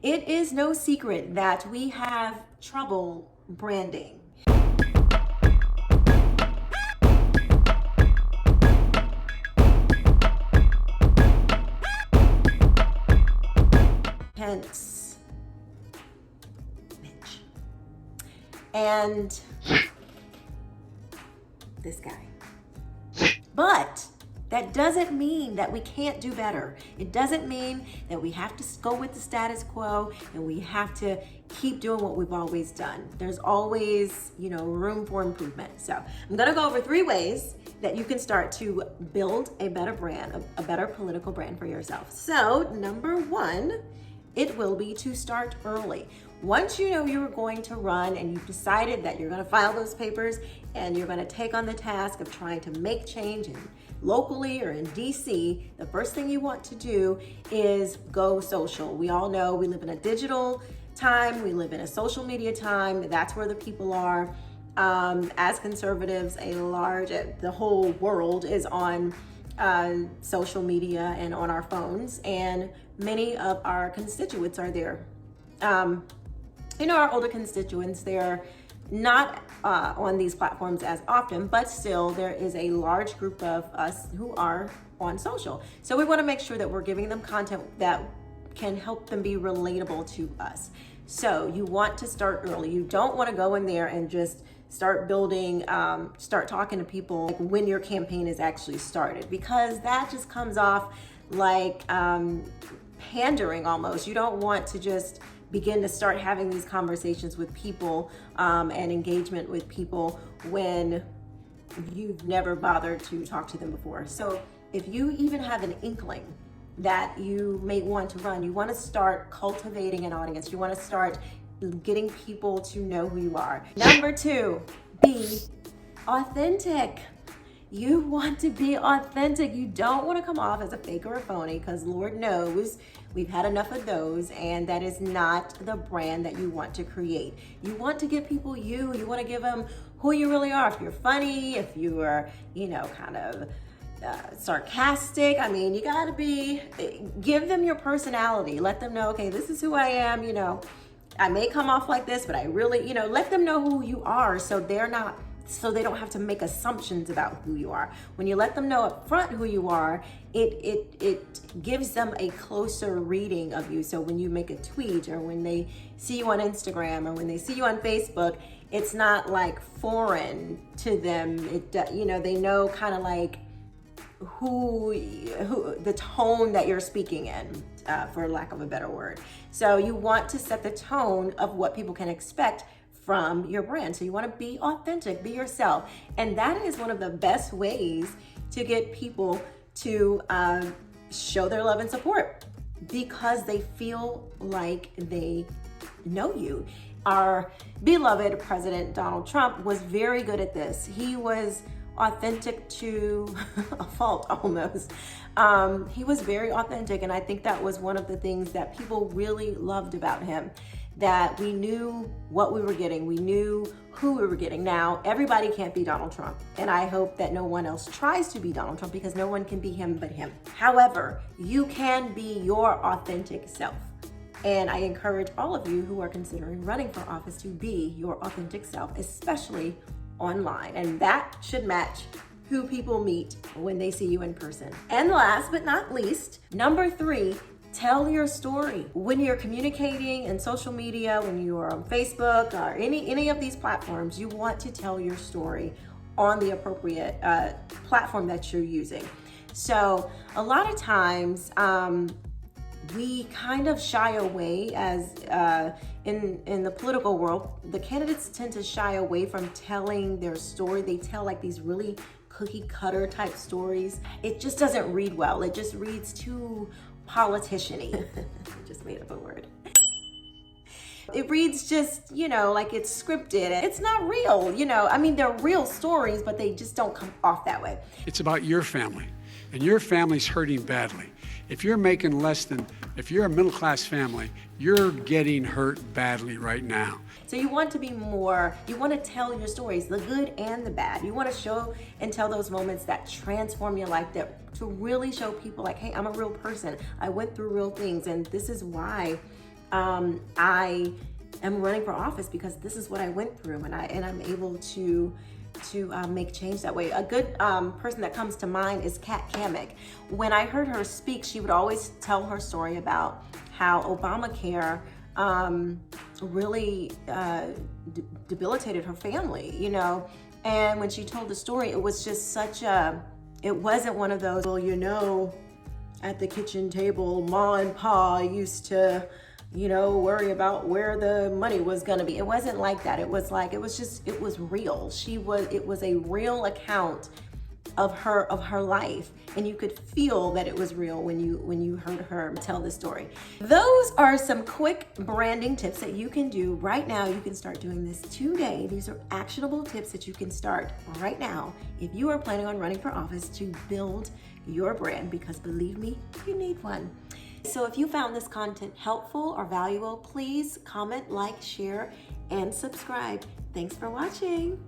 It is no secret that we have trouble branding. Hence, Mitch. And this guy. But that doesn't mean that we can't do better. It doesn't mean that we have to go with the status quo and we have to keep doing what we've always done. There's always, room for improvement. So I'm gonna go over 3 ways that you can start to build a better brand, a better political brand for yourself. So number 1, it will be to start early. Once you know you're going to run and you've decided that you're gonna file those papers and you're gonna take on the task of trying to make change locally or in DC, the first thing you want to do is go social. We all know we live in a digital time, we live in a social media time, that's where the people are. As conservatives, the whole world is on social media and on our phones, and many of our constituents are there. Our older constituents, they're not on these platforms as often, but still there is a large group of us who are on social. So we want to make sure that we're giving them content that can help them be relatable to us. So you want to start early. You don't want to go in there and just start building, start talking to people like when your campaign is actually started, because that just comes off like pandering almost. You don't want to just begin to start having these conversations with people and engagement with people when you've never bothered to talk to them before. So if you even have an inkling that you may want to run, you want to start cultivating an audience. You want to start getting people to know who you are. Number 2, be authentic. You want to be authentic. You don't want to come off as a fake or a phony, because Lord knows we've had enough of those, and that is not the brand that you want to create. You want to give people you want to give them who you really are. If you're funny, if you are, kind of sarcastic, you gotta give them your personality. Let them know, okay, this is who I am, I may come off like this, but I really, let them know who you are so they don't have to make assumptions about who you are. When you let them know up front who you are, it gives them a closer reading of you. So when you make a tweet, or when they see you on Instagram, or when they see you on Facebook, it's not like foreign to them. They know kind of like who the tone that you're speaking in, for lack of a better word. So you want to set the tone of what people can expect from your brand. So you want to be authentic, be yourself. And that is one of the best ways to get people to show their love and support, because they feel like they know you. Our beloved President Donald Trump was very good at this. He was authentic to a fault almost. He was very authentic, and I think that was one of the things that people really loved about him, that we knew what we were getting, we knew who we were getting. Now, everybody can't be Donald Trump, and I hope that no one else tries to be Donald Trump, because no one can be him but him. However, you can be your authentic self. And I encourage all of you who are considering running for office to be your authentic self, especially online, and that should match who people meet when they see you in person. And last but not least, number 3, tell your story. When you're communicating in social media, when you are on Facebook or any of these platforms, you want to tell your story on the appropriate platform that you're using. So a lot of times we kind of shy away, as in the political world, the candidates tend to shy away from telling their story. They tell like these really cookie cutter type stories. It just doesn't read well. It just reads too politician-y. I just made up a word. It reads just, like it's scripted. It's not real, they're real stories, but they just don't come off that way. It's about your family, and your family's hurting badly. If you're a middle-class family, you're getting hurt badly right now. So you want to you want to tell your stories, the good and the bad. You want to show and tell those moments that transform your life, to really show people like, hey, I'm a real person. I went through real things, and this is why I am running for office because this is what I went through, and I'm able to make change that way. A good person that comes to mind is Kat Kamick. When I heard her speak, she would always tell her story about how Obamacare really debilitated her family, you know. And when she told the story, it was just it wasn't one of those, well, you know, at the kitchen table, Ma and Pa used to, you know, worry about where the money was gonna be. It wasn't like that. It was real. It was a real account of her life, and you could feel that it was real when you heard her tell the story. Those are some quick branding tips that you can do right now. You can start doing this today. These are actionable tips that you can start right now if you are planning on running for office to build your brand, because believe me, you need one. So if you found this content helpful or valuable, please comment, like, share, and subscribe. Thanks for watching.